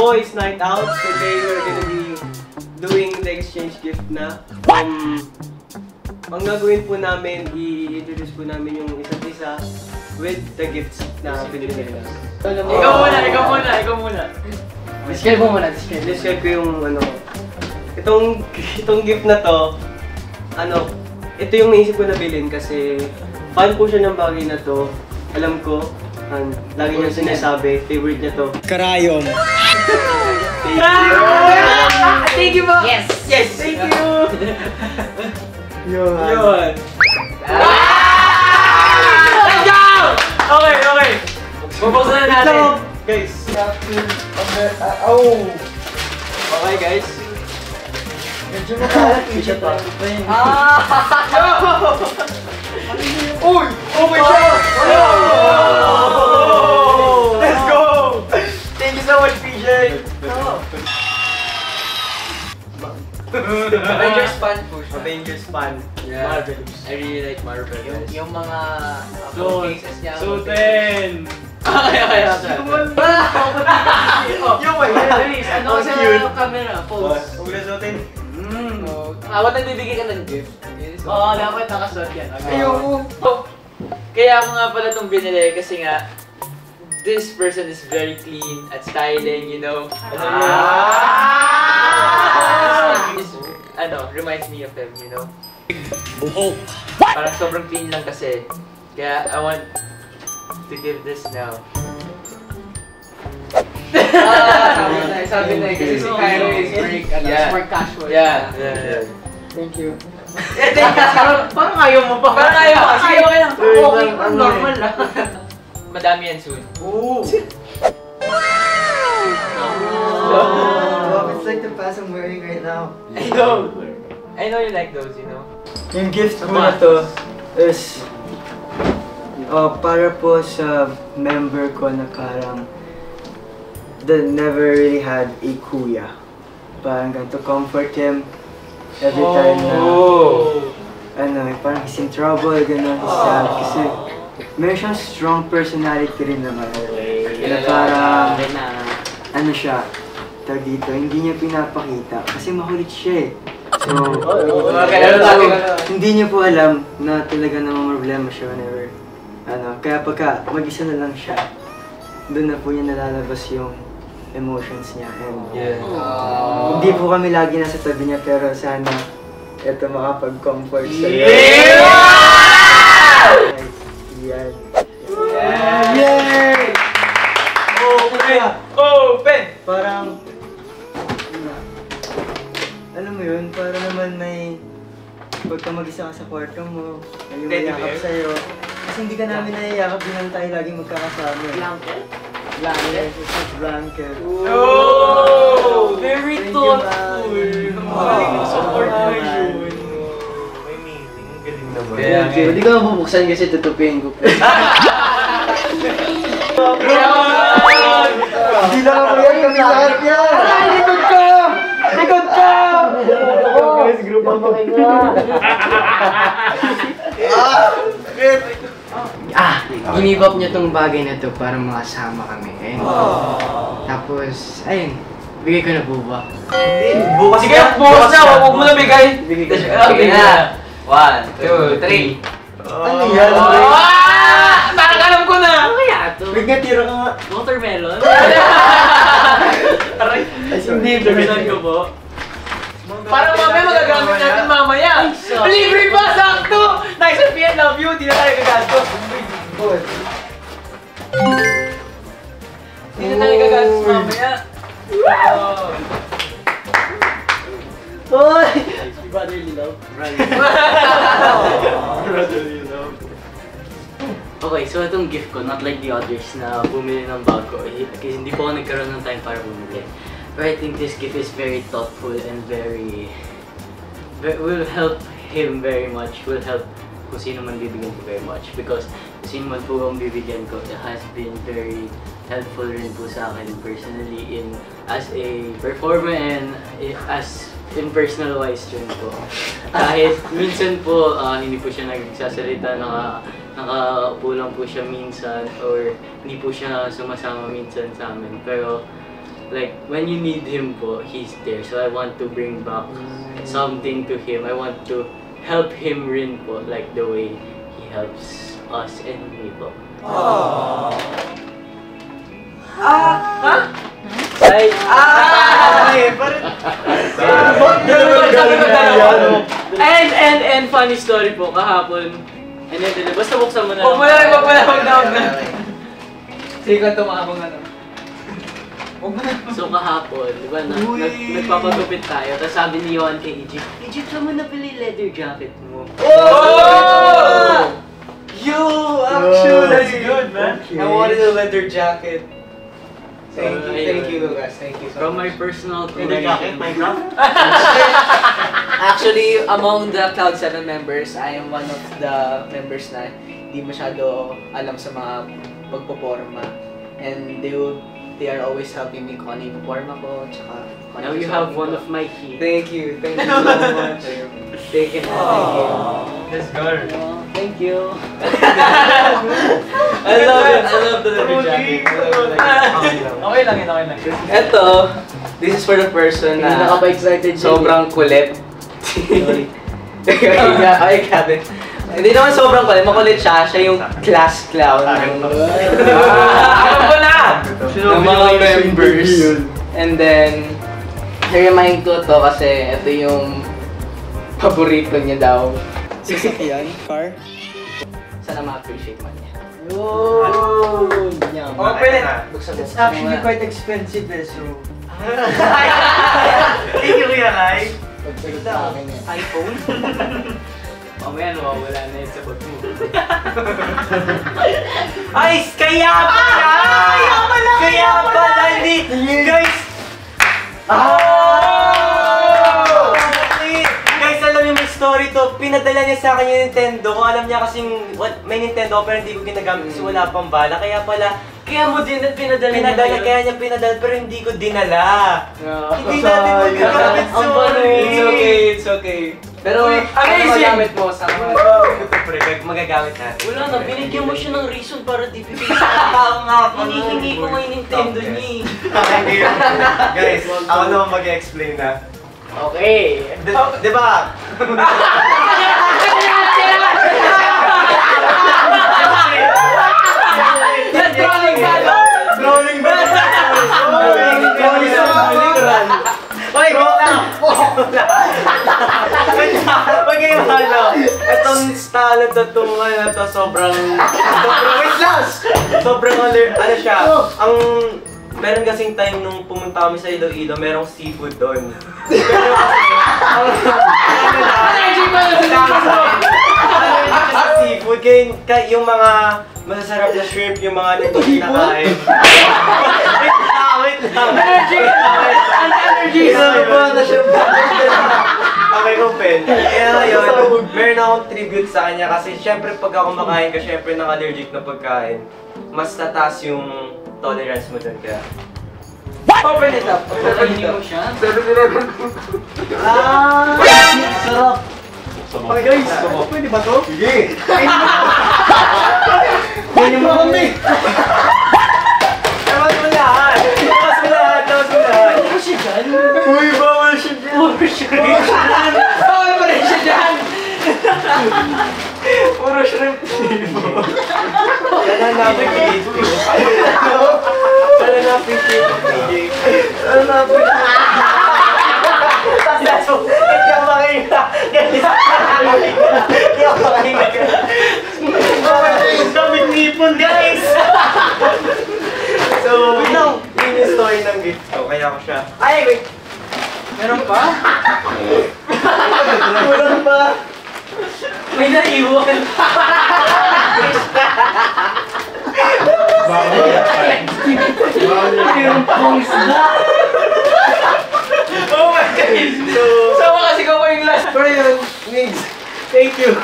boys night out. Today we're gonna be doing the exchange gift na. Ang gagawin po namin, i-introduce po namin yung isa't isa with the gifts na pinili nila. Ikaw muna. Describe mo muna, Describe ko yung ano. Itong gift na to, ito yung naisip ko na bilhin kasi fan po siya ng bagay na to. Alam ko, lagi niya sinasabi, favorite niya to. Karayom! Thank you po! Yes! Thank you! Yun! Let's go! Okay. Bubuksan na natin. Guys. Okay guys. Medyo makalat yung siya pa. Uy! Okay siya! Let's go! Thank you so much, PJ! Avengers fan po siya. Avengers fan. Yeah. Marvelous. I really like Marvel. Yung mga cases niya. So 10! Okay. Yung may Release, ano sa camera? Pose. Huwag na suotin. Awat nagbibigay ka ng gift. Oo, dapat nakasuot yan. Ayoko. Kaya ako nga pala itong binili kasi nga this person is very clean at styling, you know. Reminds me of him, you know. Parang sobrang clean lang kasi. Kaya I want to give this now. Sabi na kasi si Cairo is more casual. Yeah. Thank you. Parang ayaw mo pa. Parang ayaw mo. Sige, okay lang. Okay, normal lang. Madami yan soon. Ooh! Wow, it's like the pass I'm wearing right now. I know you like those, you know. Yung gift ko na to is para po sa member ko na parang that never really had a kuya. Parang to comfort him every time na parang he's in trouble, gano'n, he's sad. Kasi meron siyang strong personality rin naman. Na parang siya, tawag dito, hindi niya pinapakita kasi makulit siya eh. So, hindi niya po alam na talaga namang problema siya whenever, kaya pagka mag-isa na lang siya, doon na po niya nalalabas yung emotions niya. And hindi po kami lagi nasa tabi niya pero sana ito makapag-comfort sa niya. Yan. Yay! Open! Parang alam mo yun, para naman may pagka mag-isa ka sa kwarto mo, may yumayakap sa'yo. Kasi hindi ka namin naiyakap, di naman tayo laging magkakasama. Blanket? Blanket. It's just blanket. Oh! Very thoughtful! Support mo yun. Amazing. Ang galing naman. Hindi ko mabubuksan kasi tutupiin ko. Hindi lang ako yan, kami lahat yan! Likod ka! Likod ka! Guys, group ako. Ginib up niya tong bagay na to para makasama kami. Tapos, ayun, bigay ko na po ba? Bukas Sige, bukas na! Huwag mo na bigay! Okay na! 1, 2, 3. Ano yan? Parang alam ko na! Kaya to? Bigyan tira ka nga. Watermelon? Hindi, Sabihan ko po. Parang mamaya magagamit natin mamaya! Libre pa! Sakto! Nice and Fiat, love you! Hindi na tayo gagastos! Hindi na tayo gagastos mamaya! Hoy! Brotherly love. Brotherly love. Okay, so itong gift ko, not like the others na bumili ng bag ko. Kasi hindi po ako nagkaroon ng time para bumili. But I think this gift is very thoughtful and will help him very much. Will help kung sino man bibigyan ko very much. Because kung sino man po ang bibigyan ko, it has been very helpful rin po sa akin personally as a performer and as in personal wise rin po. Kahit minsan po hindi po siya nagsasalita, nakaupo lang po siya minsan or hindi po siya sumasama minsan sa amin. Pero like when you need him po, he's there. So I want to bring back something to him. I want to help him rin po, like the way he helps us and me po. Ay! And funny story po, kahapon. And then, basta buksan mo na lang. Wag na. Sige ka tumakabang ano. So kahapon, di ba, nagpapagupit tayo. Tapos sabi ni Johan kay Egypt, Egypt, saan mo nabili leather jacket mo? Oh! You actually, that's good, man. I wanted a leather jacket. Thank you, Lucas. Thank you so From much. my personal Leather jacket, Minecraft? Actually, among the Cloud7 members, I am one of the members na hindi masyado alam sa mga pagpoporma. And they are always helping me kung ano yung porma ko, tsaka kung Now ano you yung have sabi one ko. of my keys. Thank you so much. Thank you. Let's go. Thank you. I love the leather jacket. Okay lang. Ito, this is for the person Hindi na nakapa-excited siya. sobrang kulit. Ay, Kevin. Hindi naman sobrang kulit, makulit siya. Siya yung class clown ng ng mga members. And then, i-remind ko to kasi ito yung paborito niya daw. Sasakyan? Car? Sana ma-appreciate man niya. Oh! Oh, pwede. It's actually quite expensive so... Thank you, Kuya Kai. Pagsagot sa akin yan. iPhone? Mamaya nawawala na yun sa bag mo. Ay, kaya pala! Kaya pala! Hindi! Guys! Guys, alam niyo may story to. Pinadala niya sa akin yung Nintendo. Kung alam niya kasing may Nintendo pero hindi ko ginagamit kasi wala pang bala. Kaya pala, kaya mo din pinadala kaya niya pinadala pero hindi ko dinala. Hindi natin magagamit, sorry. It's okay. Pero, ano amazing! magamit mo sa mga... Magagamit natin. Wala na, binigyan mo siya ng reason para di bigay sa akin. Hinihingi ko nga yung Nintendo niya. Guys, ako naman mag-explain na. Okay. Di ba? Rolling ba? Wait lang! Wag kayo halo. Itong style na tutungan na to sobrang wait lang! Sobrang ano siya. Ang meron kasing time nung pumunta kami sa Iloilo, merong seafood doon. Pero kasi sa seafood, kaya yung mga masasarap na shrimp, yung mga nito kinakain. Wait lang. Energy! Okay, open. Kaya ngayon, meron akong tribute sa kanya kasi syempre pag ako kumakain ka, syempre ng allergic na pagkain, mas tataas yung tolerance mo dun kaya. Open it up. Kainin mo siya. 7-Eleven. Sarap! Okay guys, pwede ba to? Sige! Pwede mo kami! Labas mo lahat! Labas mo lahat! Ano siya dyan? Uy, bawal siya dyan! Bawal pa rin siya dyan! Puro shrimp! Yan ang napipigil ko. Yan ang napipigil ko. Yan ang napipigil ko. Hindi ako makita! Hindi ako makita! Daming ngipon, guys! So, yun yung story ng gift ko, kaya ako siya. Ay, wait! Meron pa? Kulang pa! May naiwan. Mayroon pang isda! Oh my God! So, kasi ko pa yung last. Pero yun, Migs, thank you!